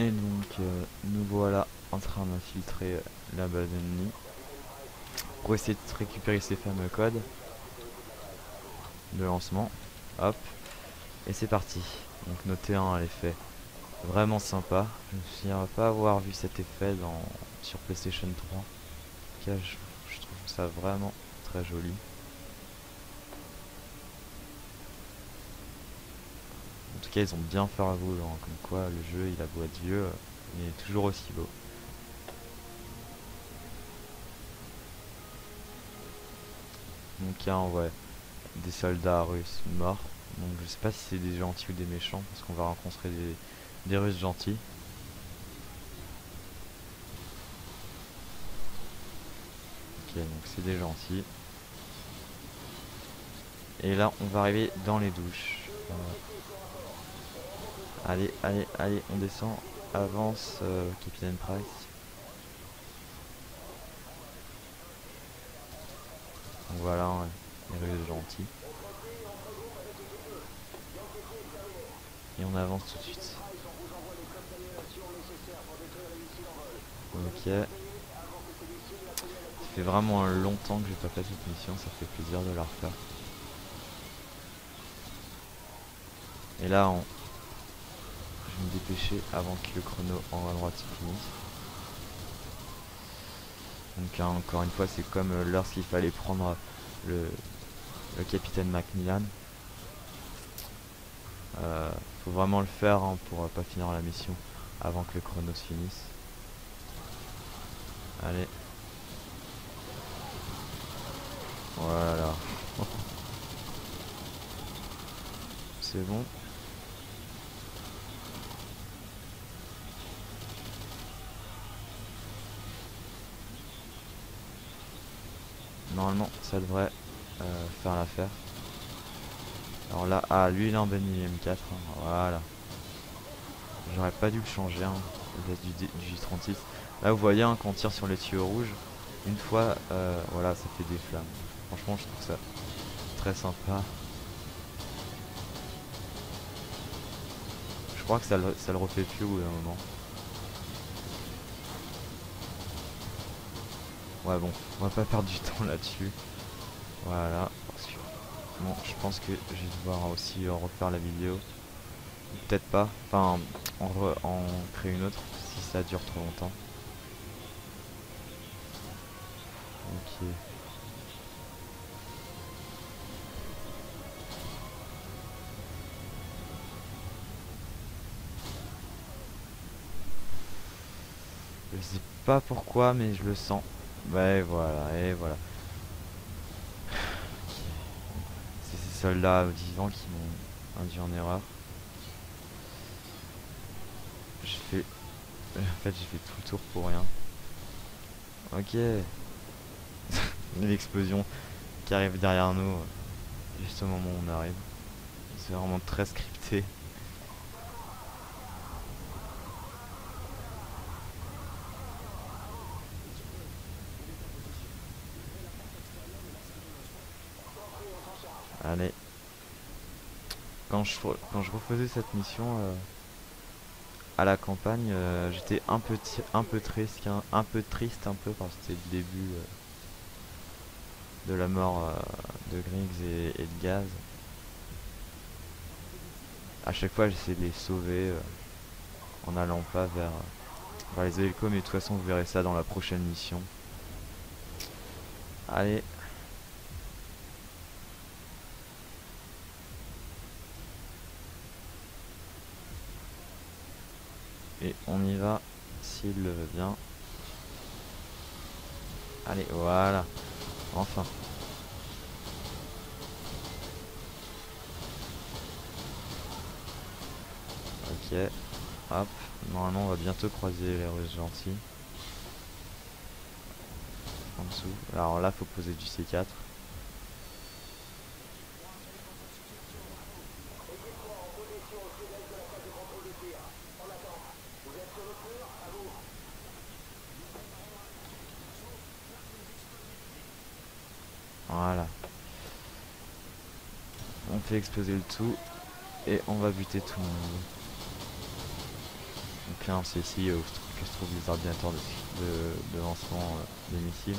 Et donc nous voilà en train d'infiltrer la base ennemie pour essayer de récupérer ces fameux codes de lancement. Hop, et c'est parti. Donc notre T1 elle est fait vraiment sympa. Je me souviens pas avoir vu cet effet sur PlayStation 3. En tout cas, je trouve ça vraiment très joli. En tout cas, ils ont bien fait la boule, hein, comme quoi le jeu il a beau être vieux, il est toujours aussi beau. Donc il y a ouais, des soldats russes morts. Donc je sais pas si c'est des gentils ou des méchants, parce qu'on va rencontrer des Russes gentils. Ok, donc c'est des gentils. Et là, on va arriver dans les douches. Allez, allez, allez, on descend. Avance, Capitaine Price. Donc voilà, ouais, les Russes gentils. Et on avance tout de suite. Ok. Ça fait vraiment longtemps que j'ai pas fait cette mission, ça fait plaisir de la refaire. Et là, je vais me dépêcher avant que le chrono en haut à droite se finisse. Donc là, encore une fois, c'est comme lorsqu'il fallait prendre le, le capitaine Macmillan. Faut vraiment le faire hein, pour pas finir la mission avant que le chrono se finisse. Allez. Voilà. C'est bon. Normalement, ça devrait faire l'affaire. Alors là, ah, lui il est en Ben M4. Hein, voilà. J'aurais pas dû le changer, hein, du J36. Là, vous voyez, hein, quand on tire sur les tuyaux rouges, une fois, voilà, ça fait des flammes. Franchement, je trouve ça très sympa. Je crois que ça le refait plus au bout d'un moment. Ouais, bon, on va pas perdre du temps là-dessus. Voilà. Parce que, bon, je pense que je vais devoir aussi refaire la vidéo. Peut-être pas. Enfin, en créer une autre si ça dure trop longtemps. Ok. Je sais pas pourquoi, mais je le sens. Ouais, voilà, et voilà. C'est ces soldats vivants qui m'ont induit en erreur. J'ai fait... En fait, j'ai fait tout le tour pour rien. Ok. L'explosion qui arrive derrière nous, juste au moment où on arrive. C'est vraiment très scripté. Allez. Quand je refaisais cette mission à la campagne, j'étais un peu triste, un peu triste un peu parce que c'était le début de la mort de Griggs et de Gaz. À chaque fois, j'essayais de les sauver en allant pas vers les hélicos, mais de toute façon, vous verrez ça dans la prochaine mission. Allez. Et on y va, s'il le veut bien. Allez, voilà. Enfin. Ok. Hop. Normalement, on va bientôt croiser les Russes gentils. En dessous. Alors là, faut poser du C4. Voilà. On fait exploser le tout. Et on va buter tout le monde. Donc là c'est ici où que se trouvent les ordinateurs de lancement des missiles.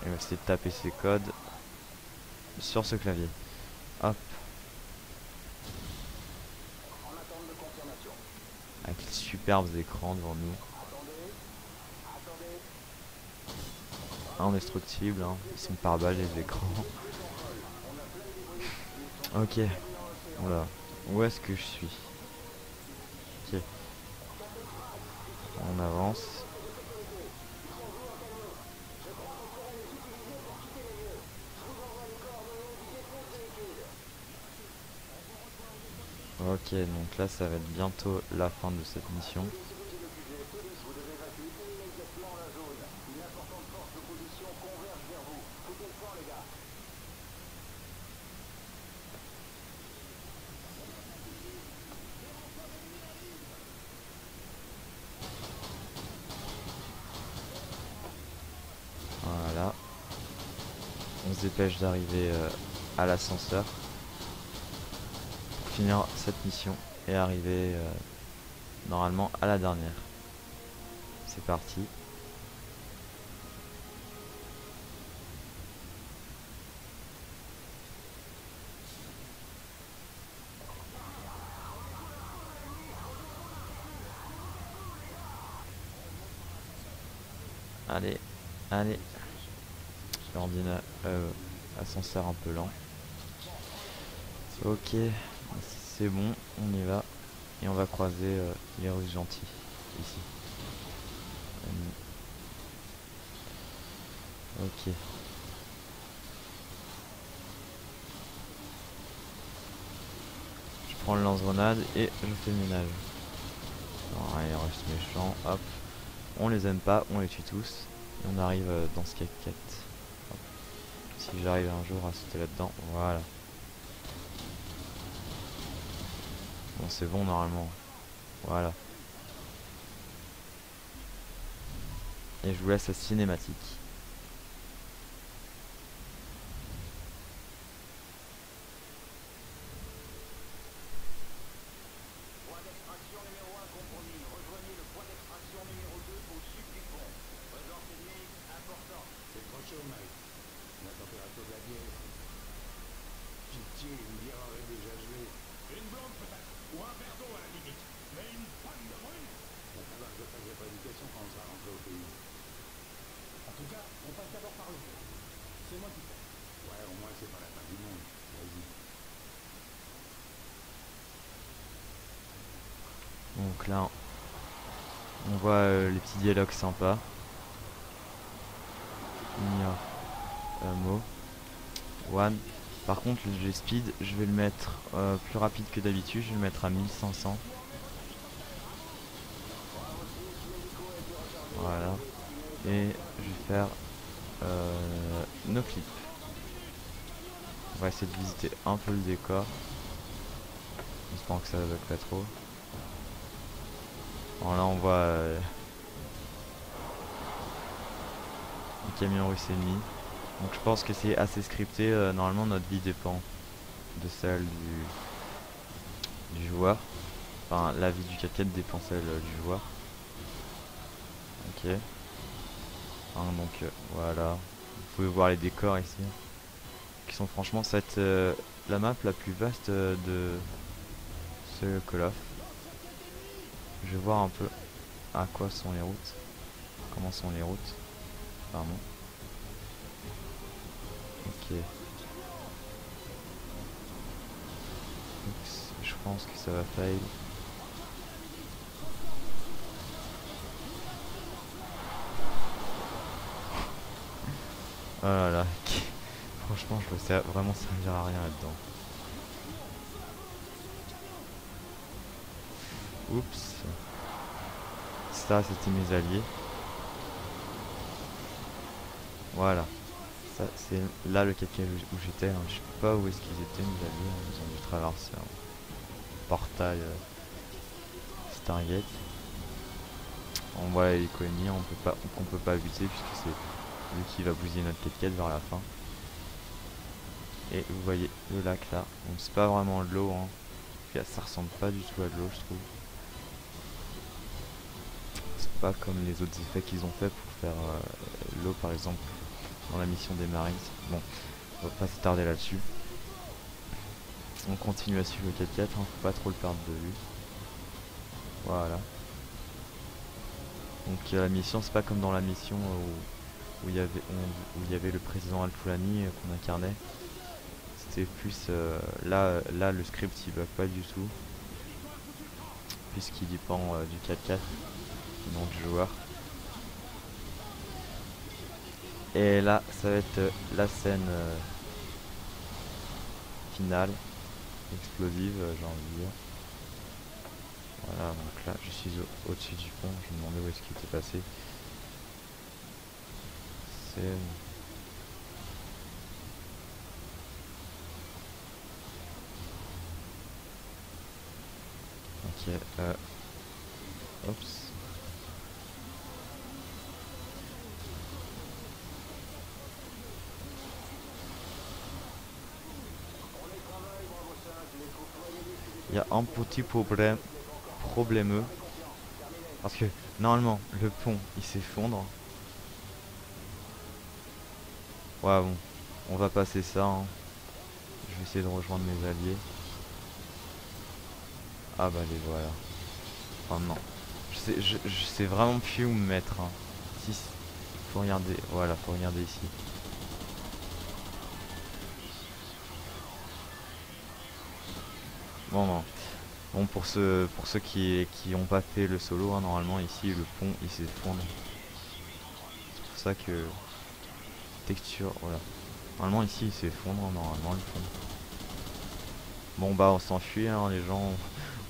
Et on va essayer de taper ces codes sur ce clavier. Hop. Avec les superbes écrans devant nous. Indestructibles, hein. Ils sont par balle les écrans. Ok. Voilà. Où est-ce que je suis? Ok. On avance. Ok, donc là ça va être bientôt la fin de cette mission. Voilà. On se dépêche d'arriver à l'ascenseur pour finir cette mission et arriver normalement à la dernière. C'est parti. Allez, allez. L'ordinateur, ascenseur un peu lent. Ok, c'est bon, on y va. Et on va croiser les Russes gentils, ici. Ok. Je prends le lance-grenade et je fais le ménage. Non, allez, reste méchant, hop. On les aime pas, on les tue tous. Et on arrive dans ce quête. Si j'arrive un jour à sauter là-dedans, voilà. Bon, c'est bon normalement. Voilà. Et je vous laisse la cinématique. Donc là, on voit les petits dialogues sympas. Mo. One. Par contre, le G speed, je vais le mettre plus rapide que d'habitude. Je vais le mettre à 1500. Voilà. Et je vais faire no clip. On va essayer de visiter un peu le décor. J'espère que ça bug pas trop. Bon, là, on voit le camion russe ennemi. Donc je pense que c'est assez scripté. Normalement, notre vie dépend de celle du joueur. Enfin, la vie du 4x4 dépend celle du joueur. Ok. Hein, donc voilà. Vous pouvez voir les décors ici. Qui sont franchement la map la plus vaste de ce Call of. Je vais voir un peu à quoi sont les routes. Comment sont les routes. Pardon. Ok. Oups, je pense que ça va fail. Oh là là. Franchement, je veux vraiment servir à rien là-dedans. Oups. Ça, c'était mes alliés. Voilà. Ça, c'est là le capitaine où j'étais. Hein. Je sais pas où est-ce qu'ils étaient, mes alliés. Hein. Ils ont dû traverser un portail Stargate. On voit l'héliconie, on peut pas buter puisque c'est lui qui va bousiller notre 4x4 vers la fin. Et vous voyez le lac là. Donc c'est pas vraiment de l'eau, hein. que ça ressemble pas du tout à de l'eau, je trouve. C'est pas comme les autres effets qu'ils ont fait pour faire l'eau par exemple dans la mission des Marines. Bon, on va pas s'attarder là-dessus. On continue à suivre le 4x4, hein, faut pas trop le perdre de vue. Voilà. Donc la mission, c'est pas comme dans la mission où il y avait le président Al-Fulani qu'on incarnait. C'était plus là le script il bug pas du tout puisqu'il dépend du 4x4 donc du joueur. Et là ça va être la scène finale explosive, j'ai envie de dire. Voilà, donc là je suis au-dessus du pont, je me demandais où est-ce qu'il était passé. C'est ok, oups. Il y a un petit problémeux parce que normalement le pont il s'effondre. Ouais bon, on va passer ça, hein. Je vais essayer de rejoindre mes alliés. Ah bah les voilà. Oh non. Je sais vraiment plus où me mettre, hein. Si, faut regarder. Voilà, faut regarder ici. Bon non. Bon pour ceux qui ont pas fait le solo, hein, normalement ici le pont il s'effondre. C'est pour ça que texture, voilà. Normalement ici il s'effondre, hein, normalement le pont. Bon bah on s'enfuit, hein, les gens.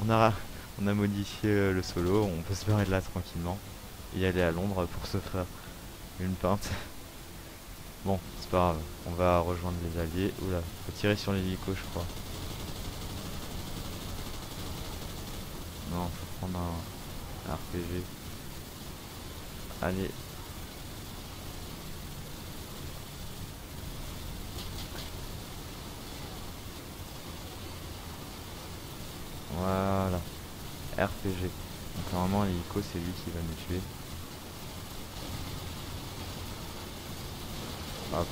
On a on a modifié le solo, on peut se barrer de là tranquillement et aller à Londres pour se faire une pinte. Bon, c'est pas grave, on va rejoindre les alliés. Oula, faut tirer sur l'hélico je crois. Non, faut prendre un RPG. Allez. Voilà. RPG. Donc normalement l'hélico c'est lui qui va nous tuer. Hop.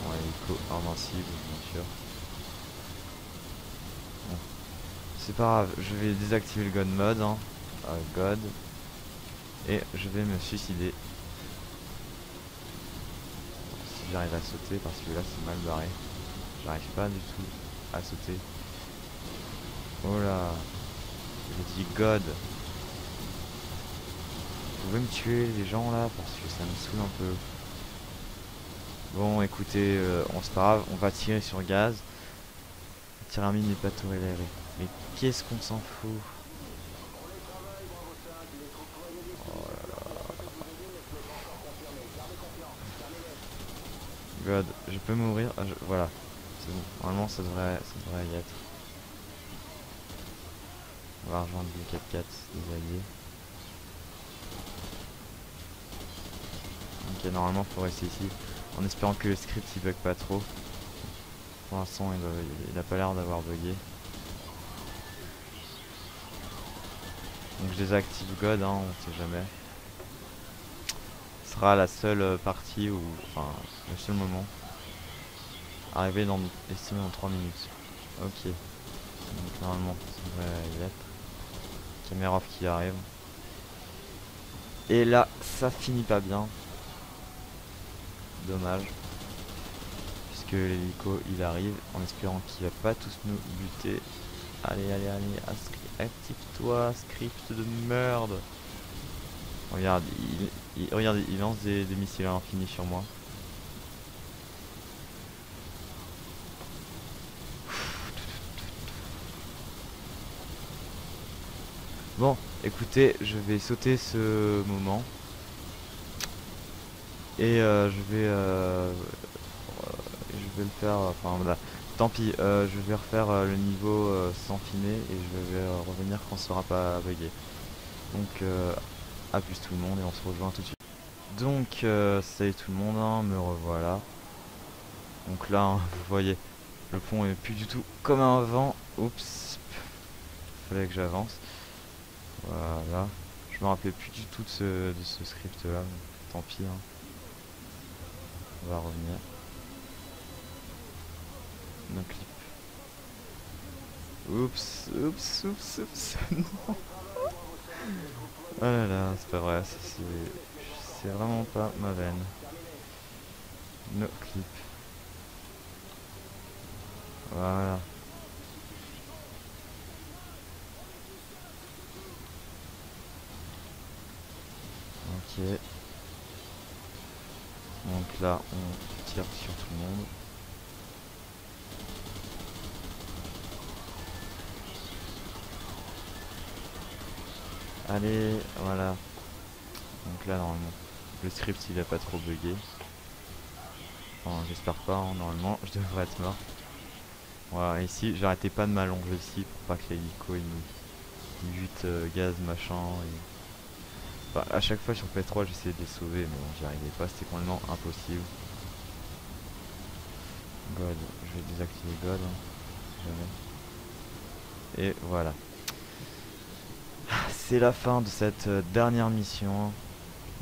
Bon, hélico invincible bien sûr. Bon. C'est pas grave, je vais désactiver le God mode, hein. God. Et je vais me suicider. Si j'arrive à sauter, parce que là c'est mal barré. J'arrive pas du tout à sauter. Oh là. J'ai dit God. Vous pouvez me tuer les gens là parce que ça me saoule un peu. Bon écoutez, on se pas grave, on va tirer sur gaz. La tyramine n'est pas tolérée. Mais qu'est-ce qu'on s'en fout? Oh là là. God, je peux mourir. Ah, voilà. C'est bon. Normalement ça devrait y être. On va rejoindre le 4x4 des alliés. Ok, normalement faut rester ici. En espérant que le script il bug pas trop. Pour l'instant il a pas l'air d'avoir bugué. Donc je désactive God, hein, on sait jamais. Ce sera la seule partie où, enfin, le seul moment. Arrivé dans, estimé en 3 minutes. Ok. Donc normalement ça devrait y être. Caméra off qui arrive. Et là, ça finit pas bien. Dommage. Puisque l'hélico il arrive en espérant qu'il va pas tous nous buter. Allez, allez, allez, active-toi, script de merde. Regarde, regarde, il lance des missiles à l'infini sur moi. Bon, écoutez, je vais sauter ce moment. Et je vais le faire, enfin voilà. Tant pis, je vais refaire le niveau sans filmer et je vais revenir quand ça sera pas bugué. Donc à plus tout le monde et on se rejoint tout de suite. Donc salut tout le monde, hein, me revoilà. Donc là, hein, vous voyez, le pont est plus du tout comme avant. Oups. fallait que j'avance. Voilà. Je me rappelais plus du tout de ce script là. Tant pis, hein. On va revenir. No clip. Oups, oups, oups, oups. Non. Oh là là, c'est pas vrai. C'est vraiment pas ma veine. No clip. Voilà. Ok. Donc là, on tire sur tout le monde. Allez, voilà. Donc là, normalement, le script il a pas trop bugué. Enfin, j'espère pas, hein. Normalement, je devrais être mort. Voilà, ici, j'arrêtais pas de m'allonger ici pour pas que l'hélico il bute gaz machin. Enfin, à chaque fois sur P3, j'essayais de les sauver, mais bon, j'y arrivais pas, c'était complètement impossible. God, je vais désactiver God, hein, jamais. Et voilà. C'est la fin de cette dernière mission.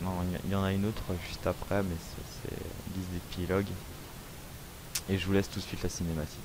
Non, il y en a une autre juste après, mais c'est liste d'épilogue. Et je vous laisse tout de suite la cinématique.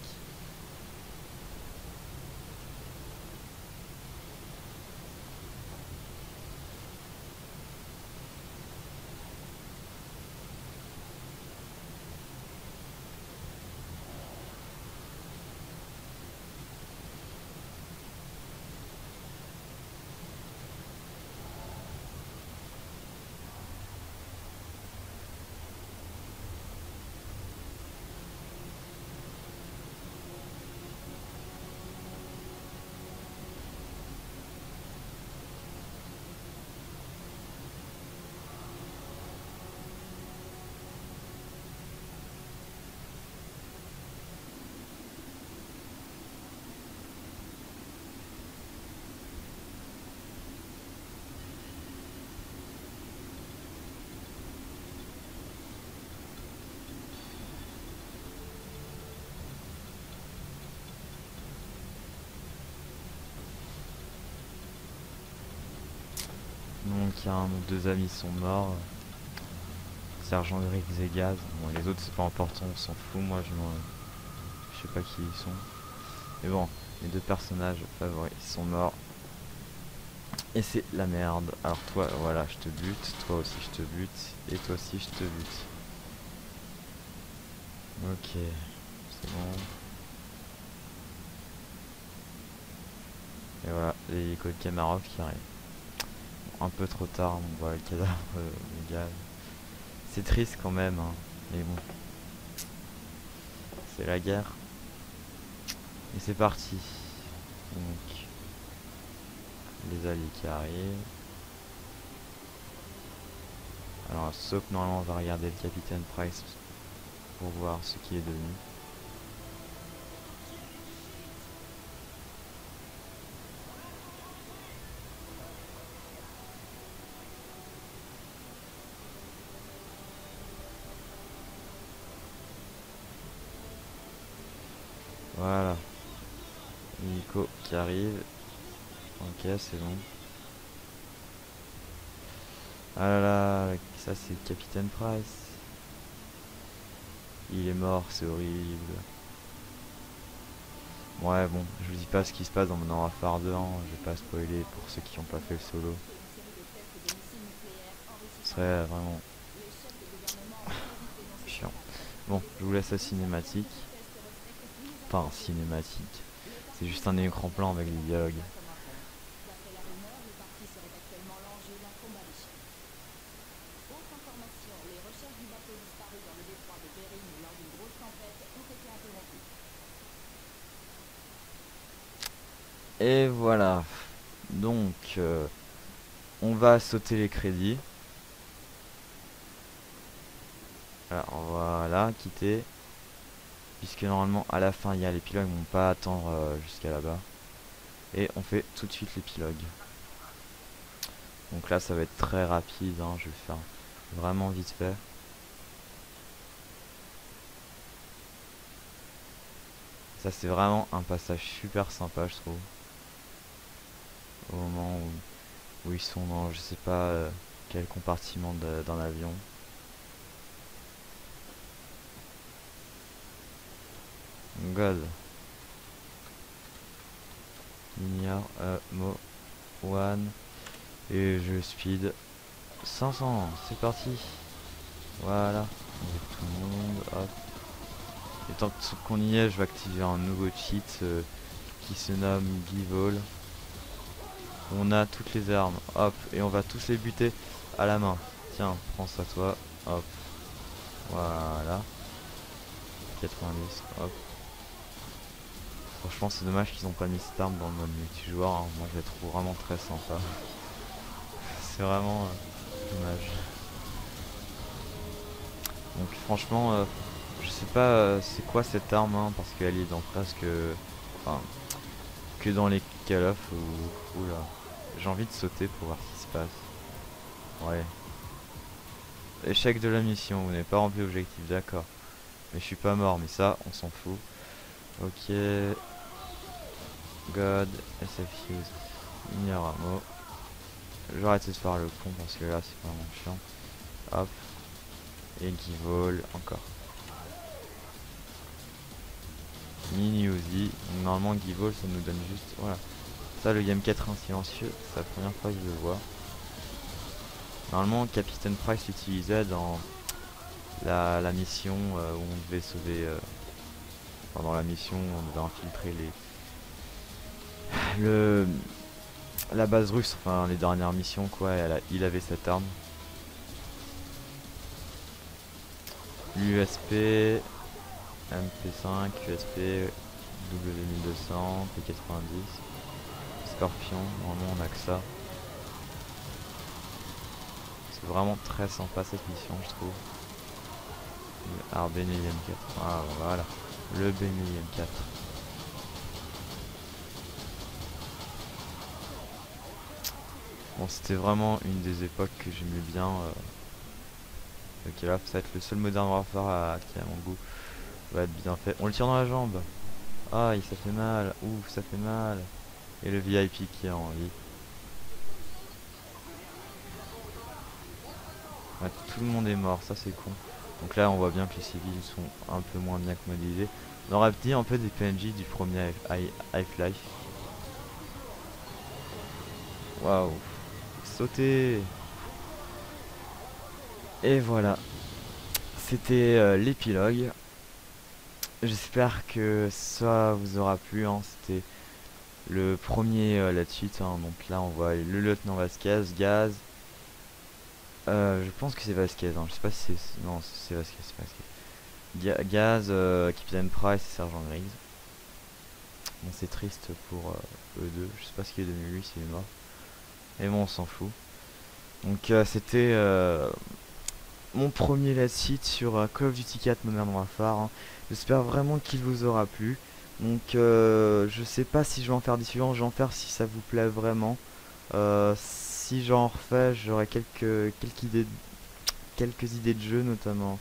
Donc il y a un ou deux amis sont morts. Sergent Griggs et Gaz. Bon, les autres c'est pas important, on s'en fout. Moi je sais pas qui ils sont. Mais bon, les deux personnages favoris sont morts. Et c'est la merde. Alors toi, voilà, je te bute. Toi aussi je te bute. Et toi aussi je te bute. Ok, c'est bon. Et voilà, l'hélico de Kamarov qui arrive. Un peu trop tard, on voit le cadavre de Gaz. C'est triste quand même, hein. Mais bon, c'est la guerre. Et c'est parti. Donc, les alliés qui arrivent. Alors, Soap, normalement, on va regarder le capitaine Price pour voir ce qui est devenu. Voilà. Nico qui arrive. Ok, c'est bon. Ah là là, ça c'est le capitaine Price. Il est mort, c'est horrible. Ouais, bon, je vous dis pas ce qui se passe dans mon Warfare 2, hein. Je vais pas spoiler pour ceux qui n'ont pas fait le solo. Ce serait vraiment chiant. Bon, je vous laisse la cinématique. Enfin, cinématique. C'est juste un écran plan avec des dialogues. Et voilà. Donc, on va sauter les crédits. Alors, voilà, quitter. Puisque normalement, à la fin, il y a l'épilogue, on ne va pas attendre jusqu'à là-bas. Et on fait tout de suite l'épilogue. Donc là, ça va être très rapide, hein. Je vais le faire vraiment vite fait. Ça, c'est vraiment un passage super sympa, je trouve. au moment où ils sont dans je sais pas quel compartiment d'un avion. God. Ignore mo one. Et je speed 500. C'est parti. Voilà. Avec tout le monde. Hop. Et tant qu'on y est, je vais activer un nouveau cheat qui se nomme Give All. On a toutes les armes. Hop. Et on va tous les buter à la main. Tiens, prends ça toi. Hop. Voilà. 90. Hop. Franchement, c'est dommage qu'ils n'ont pas mis cette arme dans le mode multijoueur. Hein. Moi, je la trouve vraiment très sympa. C'est vraiment dommage. Donc, franchement, je sais pas c'est quoi cette arme, hein, parce qu'elle est dans presque. Enfin, que dans les Call of ou. Oula. J'ai envie de sauter pour voir ce qui se passe. Ouais. Échec de la mission, vous n'avez pas rempli l'objectif, d'accord. Mais je suis pas mort, mais ça, on s'en fout. Ok. God, SF use. Ignore un mot. Je vais arrêter de faire le con parce que là c'est vraiment chiant. Hop. Et give all encore. Mini Uzi. Donc normalement give all ça nous donne juste. Voilà. Ça le game 4 en silencieux. C'est la première fois que je le vois. Normalement Captain Price l'utilisait dans la mission où on devait sauver. Pendant la mission on devait infiltrer la base russe, enfin les dernières missions quoi, il avait cette arme. L'USP, MP5, USP, W1200, P90, Scorpion, normalement on a que ça. C'est vraiment très sympa cette mission je trouve. Alors Benelli M4, ah voilà, le Benelli M4. Bon c'était vraiment une des époques que j'aimais bien. Ok là ça va être le seul Modern Warfare qui à mon goût va être bien fait. On le tire dans la jambe. Aïe ça fait mal. Ouf ça fait mal. Et le VIP qui est en vie. Ouais, tout le monde est mort, ça c'est con. Donc là on voit bien que les civils sont un peu moins bien que modélisés. On aurait dit un peu des PNJ du premier Half-Life. Waouh. Sauter. Et voilà. C'était l'épilogue. J'espère que ça vous aura plu. Hein. C'était le premier là-dessus. Hein. Donc là on voit le lieutenant Vasquez, Gaz. Je pense que c'est Vasquez. Hein. Je sais pas si c'est. Non, c'est Vasquez, c'est Vasquez. Gaz, Captain Price et Sergent Griggs. Bon, c'est triste pour eux deux. Je sais pas ce qu'il est devenu lui, s'il est mort. Mais bon, on s'en fout. Donc c'était mon premier let's hit sur Call of Duty 4 Modern Warfare. Hein. J'espère vraiment qu'il vous aura plu. Donc je sais pas si je vais en faire des suivants. Je vais en faire si ça vous plaît vraiment. Si j'en refais, j'aurai quelques idées de jeu, notamment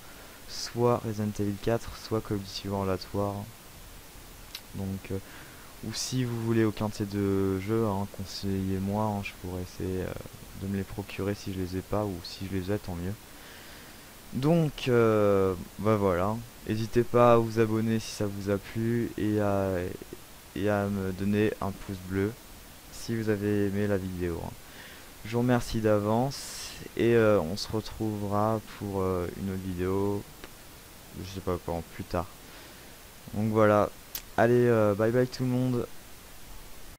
soit Resident Evil 4, soit Call of Duty Warlatoire. Donc ou si vous voulez aucun de ces deux jeux, hein, conseillez-moi, hein, je pourrais essayer de me les procurer si je les ai pas, ou si je les ai, tant mieux. Donc, bah voilà, n'hésitez pas à vous abonner si ça vous a plu, et à me donner un pouce bleu si vous avez aimé la vidéo. Hein. Je vous remercie d'avance, et on se retrouvera pour une autre vidéo, je sais pas quand, plus tard. Donc voilà, allez, bye bye tout le monde.